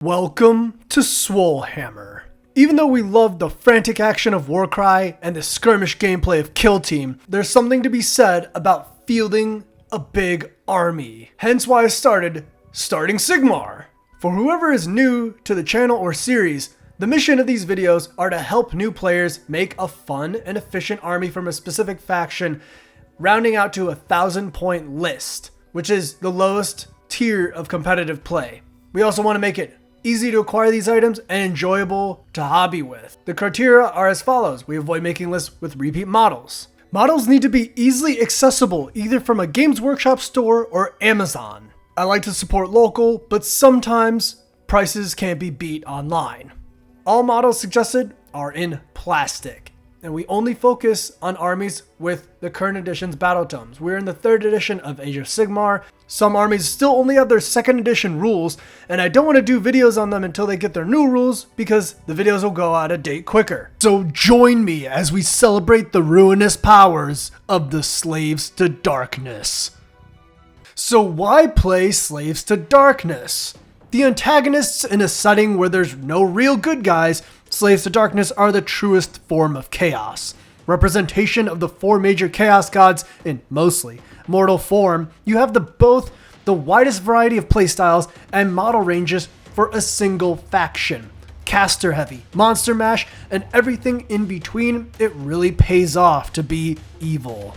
Welcome to Swolehammer. Even though we love the frantic action of Warcry and the skirmish gameplay of Kill Team, there's something to be said about fielding a big army. Hence why I started Starting Sigmar. For whoever is new to the channel or series, the mission of these videos are to help new players make a fun and efficient army from a specific faction, rounding out to a 1,000-point list, which is the lowest tier of competitive play. We also want to make it easy to acquire these items and enjoyable to hobby with. The criteria are as follows. We avoid making lists with repeat models. Models need to be easily accessible either from a Games Workshop store or Amazon. I like to support local, but sometimes prices can't be beat online. All models suggested are in plastic, and we only focus on armies with the current edition's battle tomes. We're in the 3rd edition of Age of Sigmar. Some armies still only have their 2nd edition rules, and I don't want to do videos on them until they get their new rules because the videos will go out of date quicker. So join me as we celebrate the ruinous powers of the Slaves to Darkness. So why play Slaves to Darkness? The antagonists in a setting where there's no real good guys, Slaves to Darkness are the truest form of chaos. Representation of the 4 major chaos gods in mostly mortal form, you have both the widest variety of playstyles and model ranges for a single faction. Caster heavy, monster mash, and everything in between, it really pays off to be evil.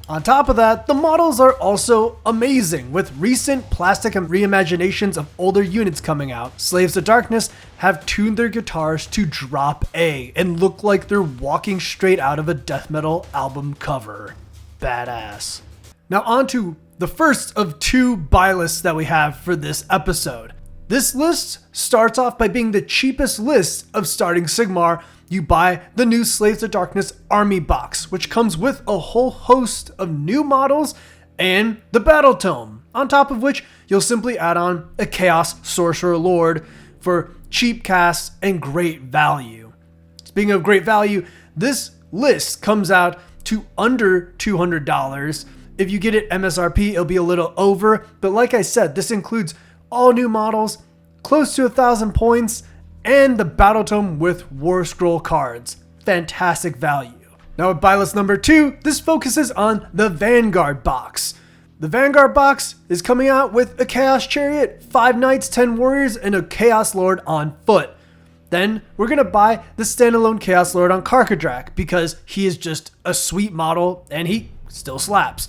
On top of that, the models are also amazing. With recent plastic and reimaginations of older units coming out, Slaves to Darkness have tuned their guitars to drop A and look like they're walking straight out of a death metal album cover. Badass. Now on to the first of 2 buy lists that we have for this episode. This list starts off by being the cheapest list of Starting Sigmar. You buy the new Slaves to Darkness army box, which comes with a whole host of new models and the battle tome, on top of which you'll simply add on a Chaos Sorcerer Lord for cheap casts and great value. Speaking of great value, this list comes out to under $200. If you get it MSRP, it'll be a little over, but like I said, this includes all new models, close to 1,000 points, and the battle tome with War Scroll cards. Fantastic value. Now with buy list number 2, this focuses on the Vanguard box. The Vanguard box is coming out with a Chaos Chariot, 5 Knights, 10 Warriors, and a Chaos Lord on foot. Then we're going to buy the standalone Chaos Lord on Karkadrak because he is just a sweet model and he still slaps.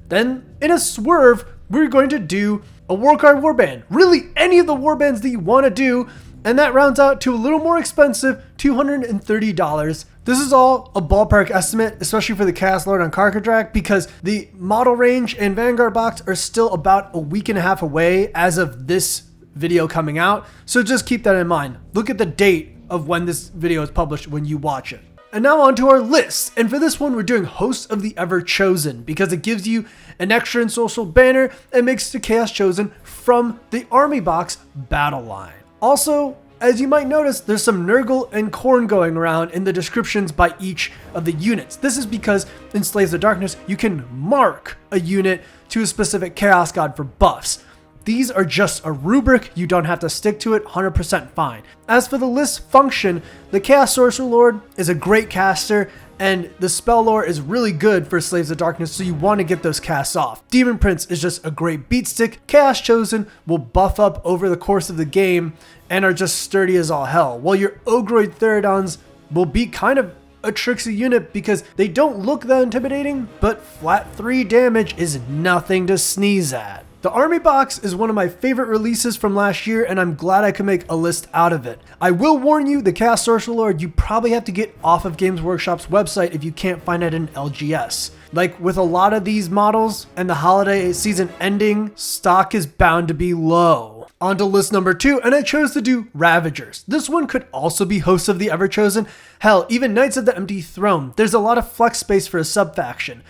Then in a swerve, we're going to do a Warcry warband. Really any of the warbands that you want to do, and that rounds out to a little more expensive, $230. This is all a ballpark estimate, especially for the Chaos Lord on Karkadrak, because the model range and Vanguard box are still about a week and a half away as of this video coming out. So just keep that in mind. Look at the date of when this video is published when you watch it. And now on to our list. And for this one, we're doing Hosts of the Ever Chosen because it gives you an extra and social banner and makes the Chaos Chosen from the army box battle line. Also, as you might notice, there's some Nurgle and Khorne going around in the descriptions by each of the units. This is because in Slaves to Darkness, you can mark a unit to a specific Chaos God for buffs. These are just a rubric, you don't have to stick to it, 100% fine. As for the list function, the Chaos Sorcerer Lord is a great caster, and the spell lore is really good for Slaves to Darkness, so you want to get those casts off. Demon Prince is just a great beat stick. Chaos Chosen will buff up over the course of the game and are just sturdy as all hell, while your Ogroid Theridons will be kind of a tricksy unit because they don't look that intimidating, but flat 3 damage is nothing to sneeze at. The army box is one of my favorite releases from last year, and I'm glad I could make a list out of it. I will warn you, the Chaos Sorcerer Lord, you probably have to get off of Games Workshop's website if you can't find it in LGS. Like with a lot of these models and the holiday season ending, stock is bound to be low. On to list number 2, and I chose to do Ravagers. This one could also be Hosts of the Ever Chosen. Hell, even Knights of the Empty Throne. There's a lot of flex space for a sub-faction.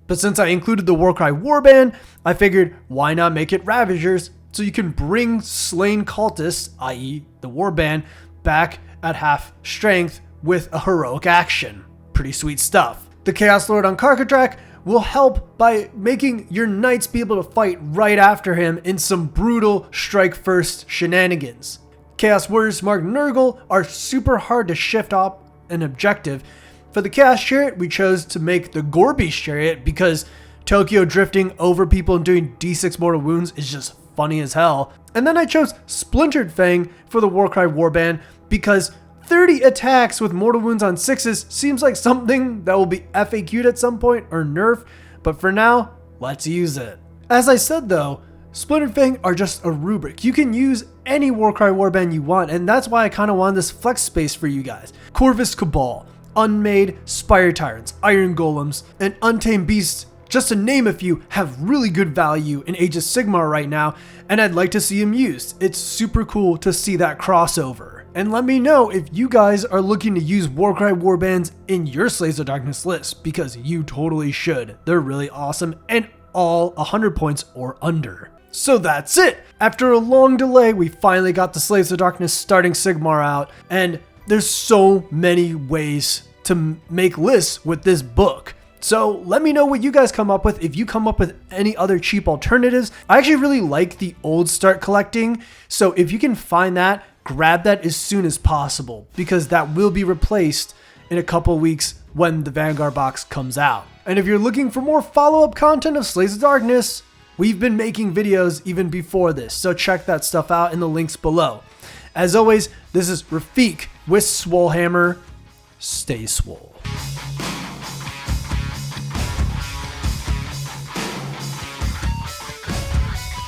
But since I included the Warcry warband, I figured why not make it Ravagers so you can bring slain cultists, i.e. the warband, back at half strength with a heroic action. Pretty sweet stuff. The Chaos Lord on Karkadrak will help by making your knights be able to fight right after him in some brutal strike first shenanigans. Chaos Warriors marked Nurgle are super hard to shift off an objective. For the Chaos Chariot, we chose to make the Gorby's Chariot because Tokyo drifting over people and doing d6 mortal wounds is just funny as hell. And then I chose Splintered Fang for the Warcry Warband because 30 attacks with mortal wounds on 6s seems like something that will be FAQ'd at some point or nerfed, but for now, let's use it. As I said though, Splintered Fang are just a rubric. You can use any Warcry Warband you want, and that's why I kind of wanted this flex space for you guys. Corvus Cabal, Unmade, Spire Tyrants, Iron Golems, and Untamed Beasts, just to name a few, have really good value in Age of Sigmar right now, and I'd like to see them used. It's super cool to see that crossover. And let me know if you guys are looking to use Warcry Warbands in your Slaves of Darkness list, because you totally should. They're really awesome and all 100 points or under. So that's it! After a long delay, we finally got the Slaves of Darkness Starting Sigmar out, and there's so many ways to make lists with this book. So let me know what you guys come up with. If you come up with any other cheap alternatives, I actually really like the old start collecting. So if you can find that, grab that as soon as possible, because that will be replaced in a couple weeks when the Vanguard box comes out. And if you're looking for more follow-up content of Slaves of Darkness, we've been making videos even before this, so check that stuff out in the links below. As always, this is Rafiq with Swolehammer. Stay swole.